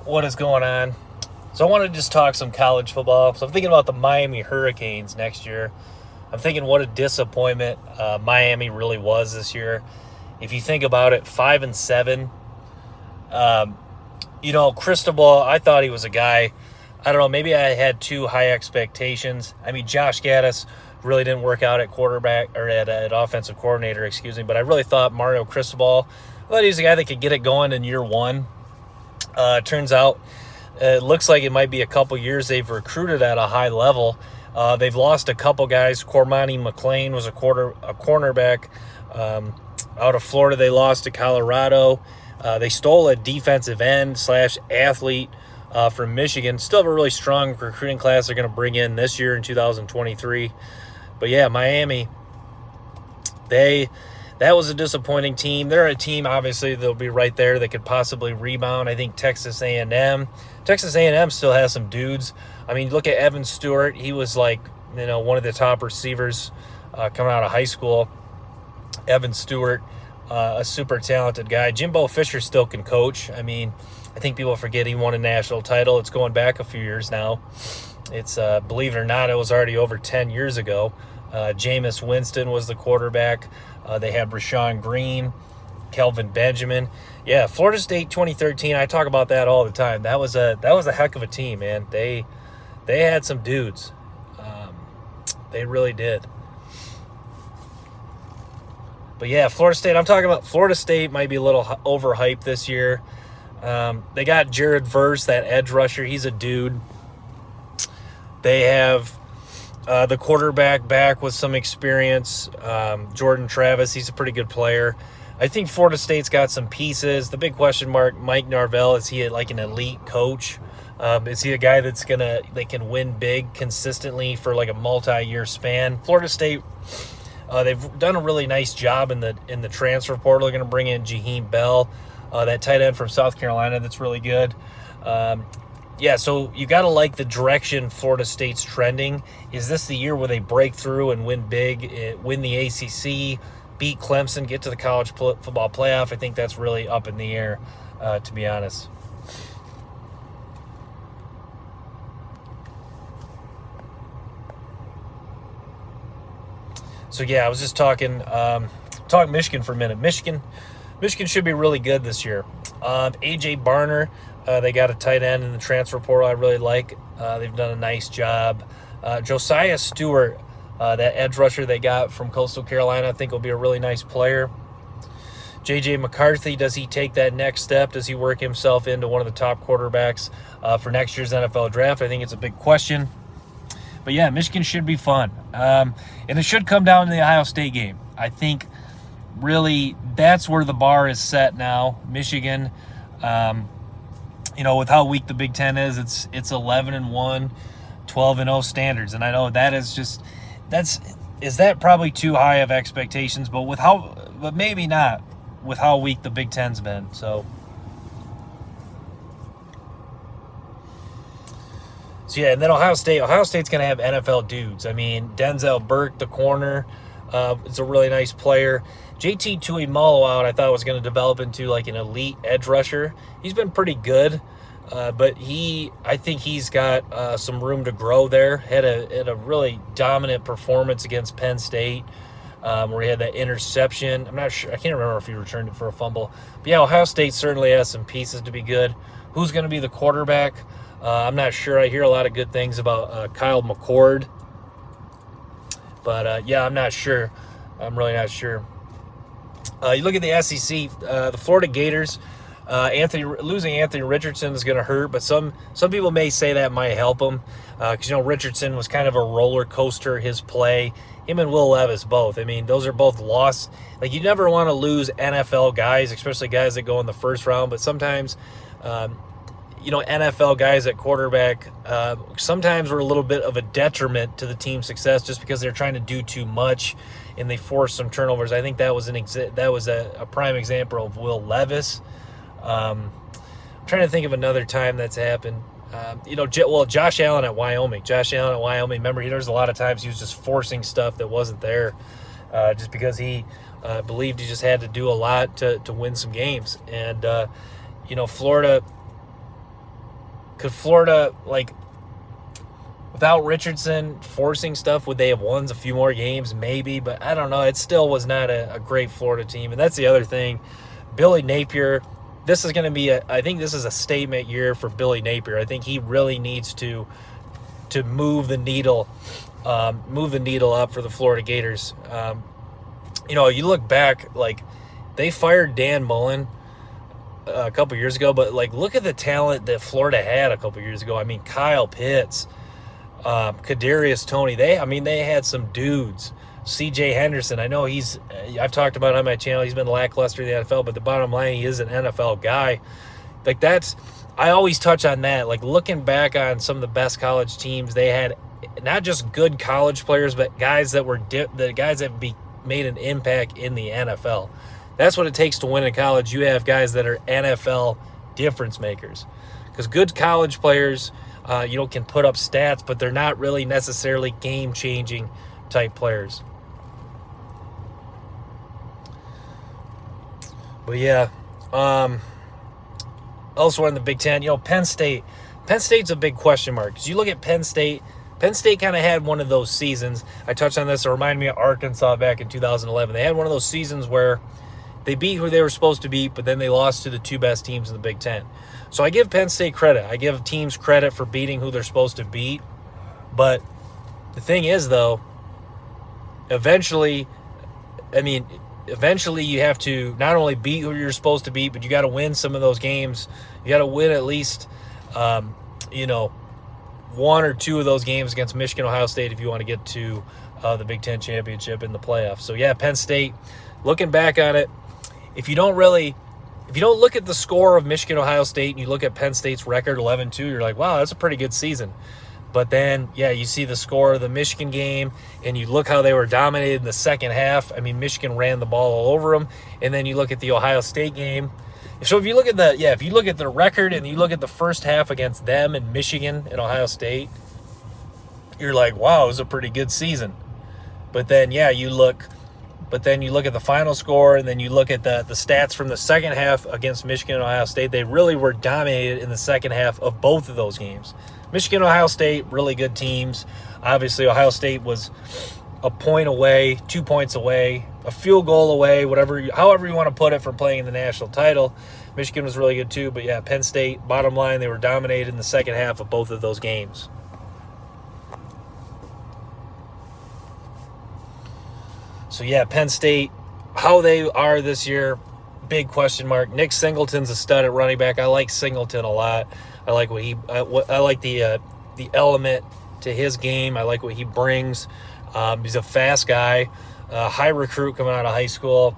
What is going on? So I want to just talk some college football. So I'm thinking about the Miami Hurricanes next year. I'm thinking what a disappointment Miami really was this year. If you think about it, 5-7. Um, Cristobal, I thought he was a guy. I don't know. Maybe I had too high expectations. I mean, Josh Gaddis really didn't work out at quarterback or at offensive coordinator, excuse me. But I really thought Mario Cristobal. I thought he was a guy that could get it going in year one. Turns out it looks like it might be a couple years they've recruited at a high level. They've lost a couple guys. Cormani McLean was a cornerback out of Florida. They lost to Colorado. They stole a defensive end / athlete from Michigan. Still have a really strong recruiting class they're going to bring in this year in 2023. But yeah, Miami, that was a disappointing team. They're a team, obviously, they'll be right there. They could possibly rebound. I think Texas A&M still has some dudes. I mean, look at Evan Stewart. He was like, one of the top receivers coming out of high school. Evan Stewart, a super talented guy. Jimbo Fisher still can coach. I mean, I think people forget he won a national title. It's going back a few years now. It's, believe it or not, it was already over 10 years ago. Jameis Winston was the quarterback. They had Rashawn Green, Kelvin Benjamin. Yeah, Florida State 2013. I talk about that all the time. That was a heck of a team, man. They had some dudes. They really did. But yeah, Florida State. I'm talking about Florida State might be a little overhyped this year. They got Jared Verse, that edge rusher. He's a dude. They have the quarterback back with some experience, Jordan Travis. He's a pretty good player. I think Florida State's got some pieces. The big question mark, Mike Norvell, is he like an elite coach? Is he a guy they can win big consistently for like a multi-year span? Florida State, they've done a really nice job in the transfer portal. They're going to bring in Jaheim Bell, that tight end from South Carolina that's really good. Yeah, so you got to like the direction Florida State's trending. Is this the year where they break through and win big, win the ACC, beat Clemson, get to the college football playoff? I think that's really up in the air, to be honest. So, yeah, I was just talking Michigan for a minute. Michigan should be really good this year. A.J. Barner, they got a tight end in the transfer portal I really like. They've done a nice job. Josiah Stewart, that edge rusher they got from Coastal Carolina, I think will be a really nice player. J.J. McCarthy, does he take that next step? Does he work himself into one of the top quarterbacks for next year's NFL draft? I think it's a big question. But, yeah, Michigan should be fun. And it should come down to the Ohio State game. I think really that's where the bar is set now. Michigan, with how weak the Big Ten is, it's 11-1, 12-0 standards. And I know that is that probably too high of expectations, but maybe not with how weak the Big Ten's been. So yeah, and then Ohio State's going to have NFL dudes. I mean, Denzel Burke, the corner, is a really nice player. JT Tuimoloau, I thought was going to develop into like an elite edge rusher. He's been pretty good, but I think he's got some room to grow there. Had a really dominant performance against Penn State, where he had that interception. I'm not sure. I can't remember if he returned it for a fumble. But yeah, Ohio State certainly has some pieces to be good. Who's going to be the quarterback? I'm not sure. I hear a lot of good things about Kyle McCord. But, yeah, I'm not sure. I'm really not sure. You look at the SEC, the Florida Gators, losing Anthony Richardson is going to hurt, but some people may say that might help him because, Richardson was kind of a roller coaster, his play. Him and Will Levis both. I mean, those are both lost. Like, you never want to lose NFL guys, especially guys that go in the first round, but sometimes NFL guys at quarterback sometimes were a little bit of a detriment to the team's success just because they're trying to do too much and they force some turnovers. I think that was a prime example of Will Levis. I'm trying to think of another time that's happened. Josh Allen at Wyoming. Remember, there's a lot of times he was just forcing stuff that wasn't there just because he believed he just had to do a lot to win some games. And, Florida, Could Florida, like, without Richardson forcing stuff, would they have won a few more games? Maybe, but I don't know. It still was not a great Florida team. And that's the other thing. Billy Napier, this is going to be I think this is a statement year for Billy Napier. I think he really needs to move the needle up for the Florida Gators. You look back, like, they fired Dan Mullen a couple years ago, but, like, look at the talent that Florida had a couple years ago. I mean, Kyle Pitts, Kadarius Toney, they had some dudes. CJ Henderson, I know I've talked about him on my channel, he's been lackluster in the NFL, but the bottom line, he is an NFL guy. Like, I always touch on that. Like, looking back on some of the best college teams, they had not just good college players, but guys that made an impact in the NFL. That's what it takes to win in college. You have guys that are NFL difference makers. Because good college players, can put up stats, but they're not really necessarily game-changing type players. But yeah, elsewhere in the Big Ten, Penn State's a big question mark. Because you look at Penn State kind of had one of those seasons. I touched on this. It reminded me of Arkansas back in 2011. They had one of those seasons where they beat who they were supposed to beat, but then they lost to the two best teams in the Big Ten. So I give Penn State credit. I give teams credit for beating who they're supposed to beat. But the thing is, though, eventually you have to not only beat who you're supposed to beat, but you got to win some of those games. You got to win at least, one or two of those games against Michigan, Ohio State if you want to get to the Big Ten championship in the playoffs. So, yeah, Penn State, looking back on it, if you don't look at the score of Michigan, Ohio State, and you look at Penn State's record, 11-2, you're like, wow, that's a pretty good season. But then, yeah, you see the score of the Michigan game, and you look how they were dominated in the second half. I mean, Michigan ran the ball all over them. And then you look at the Ohio State game. So if you look at the record and you look at the first half against them and Michigan and Ohio State, you're like, wow, it was a pretty good season. But then, you look at the final score, and then you look at the stats from the second half against Michigan and Ohio State. They really were dominated in the second half of both of those games. Michigan, Ohio State, really good teams. Obviously, Ohio State was a point away, 2 points away, a field goal away, however you want to put it, from playing in the national title. Michigan was really good too, but yeah, Penn State, bottom line, they were dominated in the second half of both of those games. So yeah, Penn State, how they are this year, big question mark. Nick Singleton's a stud at running back. I like Singleton a lot. I like I like the element to his game. I like what he brings. He's a fast guy, high recruit coming out of high school.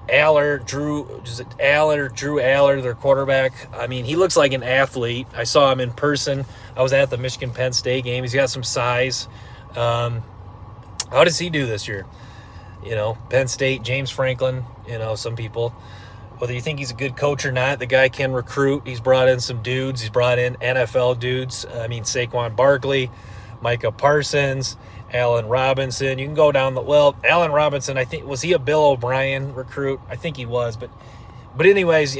Drew Aller, their quarterback. I mean, he looks like an athlete. I saw him in person. I was at the Michigan-Penn State game. He's got some size. How does he do this year? Penn State, James Franklin, some people, whether you think he's a good coach or not, the guy can recruit. He's brought in some dudes. He's brought in NFL dudes. I mean, Saquon Barkley, Micah Parsons, Allen Robinson. You can go down Allen Robinson, I think, was he a Bill O'Brien recruit? I think he was. But anyways,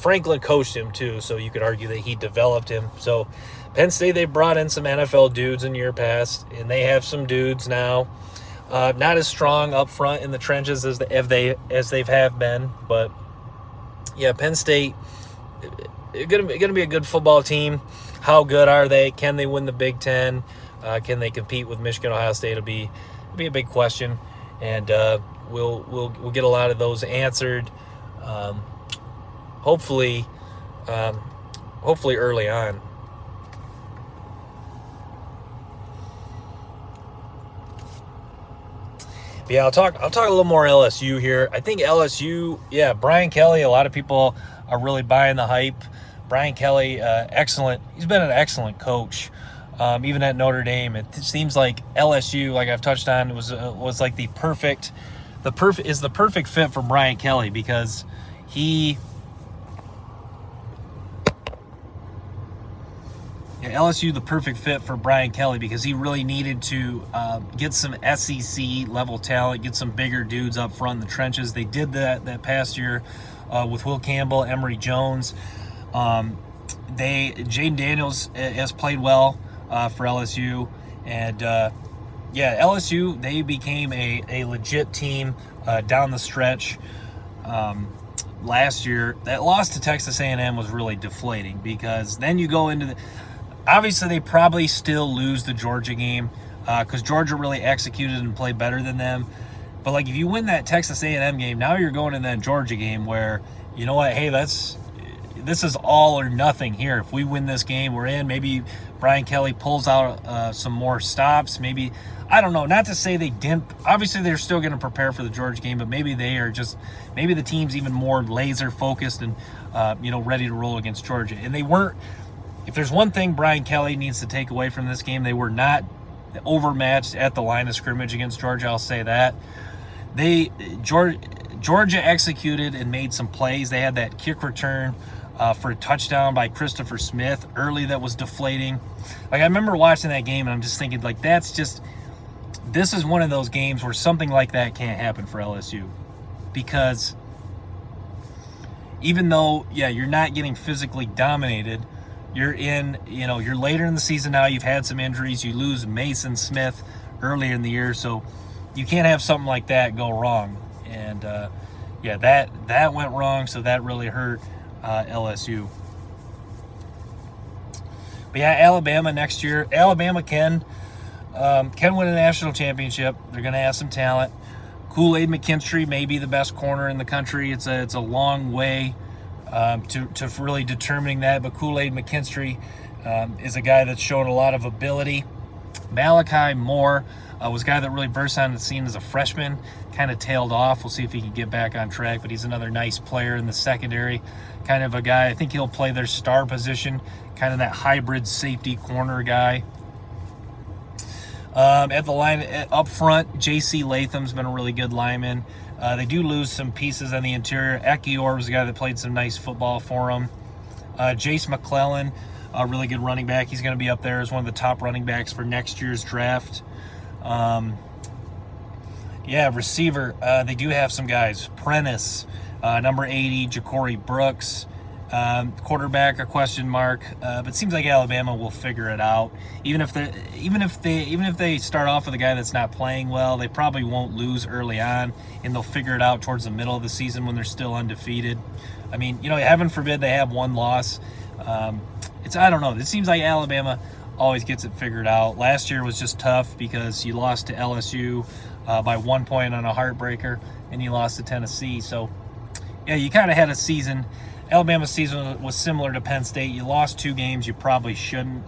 Franklin coached him too, so you could argue that he developed him. So Penn State, they brought in some NFL dudes in year past, and they have some dudes now. Not as strong up front in the trenches as they've have been, but yeah, Penn State, going to be a good football team. How good are they? Can they win the Big Ten? Can they compete with Michigan, Ohio State? It'll be a big question, and we'll get a lot of those answered. Hopefully early on. Yeah, I'll talk a little more LSU here. I think LSU, Brian Kelly, a lot of people are really buying the hype. Brian Kelly, excellent. He's been an excellent coach, even at Notre Dame. It seems like LSU, like I've touched on, was like the perfect fit for Brian Kelly, because LSU, the perfect fit for Brian Kelly, because he really needed to get some SEC level talent, get some bigger dudes up front in the trenches. They did that past year with Will Campbell, Emory Jones. Jaden Daniels has played well for LSU, and LSU, they became a legit team down the stretch. Last year, that loss to Texas A&M was really deflating, because then you go into obviously they probably still lose the Georgia game because Georgia really executed and played better than them. But like, if you win that Texas A&M game, now you're going in that Georgia game where, you know what, hey, this is all or nothing here. If we win this game, we're in. Maybe Brian Kelly pulls out some more stops. Maybe, I don't know. Not to say they didn't. Obviously, they're still going to prepare for the Georgia game, but maybe maybe the team's even more laser focused and ready to roll against Georgia. And they weren't. If there's one thing Brian Kelly needs to take away from this game, they were not overmatched at the line of scrimmage against Georgia. I'll say that. Georgia executed and made some plays. They had that kick return for a touchdown by Christopher Smith early that was deflating. Like, I remember watching that game and I'm just thinking, like, this is one of those games where something like that can't happen for LSU, because even though, you're not getting physically dominated, you're later in the season now, you've had some injuries, you lose Mason Smith earlier in the year, so you can't have something like that go wrong. And that went wrong, so that really hurt LSU. But Alabama next year. Alabama can win a national championship. They're going to have some talent. Kool-Aid McKinstry may be the best corner in the country. It's a long way to really determining that. But Kool-Aid McKinstry is a guy that's shown a lot of ability. Malachi Moore was a guy that really burst on the scene as a freshman, kind of tailed off. We'll see if he can get back on track, but he's another nice player in the secondary, kind of a guy. I think he'll play their star position, kind of that hybrid safety corner guy. At the line up front, J.C. Latham's been a really good lineman. They do lose some pieces on the interior. Ekiyor was a guy that played some nice football for them. Jace McClellan, a really good running back. He's going to be up there as one of the top running backs for next year's draft. Receiver, they do have some guys. Prentice, number 80, Ja'Cory Brooks. Quarterback, a question mark, but it seems like Alabama will figure it out. Even if they start off with a guy that's not playing well, they probably won't lose early on, and they'll figure it out towards the middle of the season when they're still undefeated. I mean, heaven forbid they have one loss. I don't know. It seems like Alabama always gets it figured out. Last year was just tough because you lost to LSU by 1 point on a heartbreaker, and you lost to Tennessee. So, you kind of had a season. Alabama's season was similar to Penn State. You lost 2 games you probably shouldn't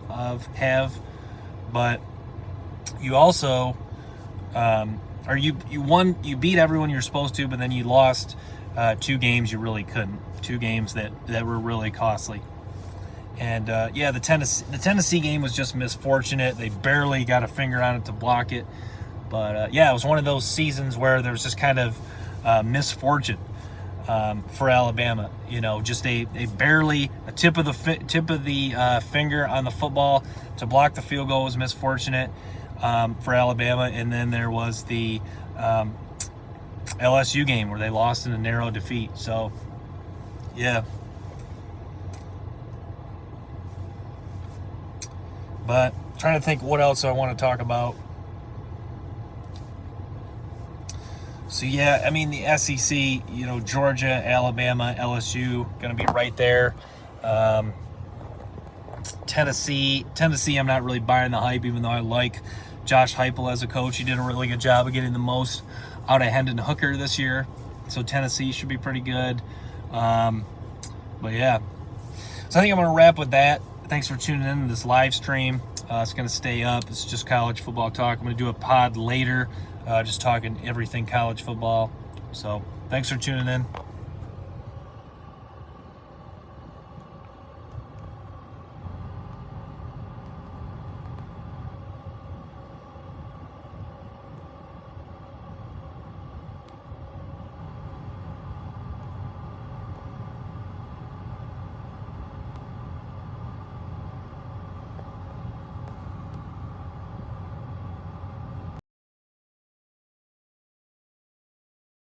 have, but you also you beat everyone you're supposed to, but then you lost 2 games you really couldn't. 2 games that were really costly. And the Tennessee game was just misfortunate. They barely got a finger on it to block it. But it was one of those seasons where there was just kind of misfortune for Alabama. Just a tip of the finger on the football to block the field goal was misfortunate for Alabama. And then there was the LSU game where they lost in a narrow defeat. So, But trying to think what else I want to talk about. So, the SEC, Georgia, Alabama, LSU, going to be right there. Tennessee, I'm not really buying the hype, even though I like Josh Heupel as a coach. He did a really good job of getting the most out of Hendon Hooker this year. So Tennessee should be pretty good. So I think I'm going to wrap with that. Thanks for tuning in to this live stream. It's going to stay up. It's just college football talk. I'm going to do a pod later, just talking everything college football. So thanks for tuning in.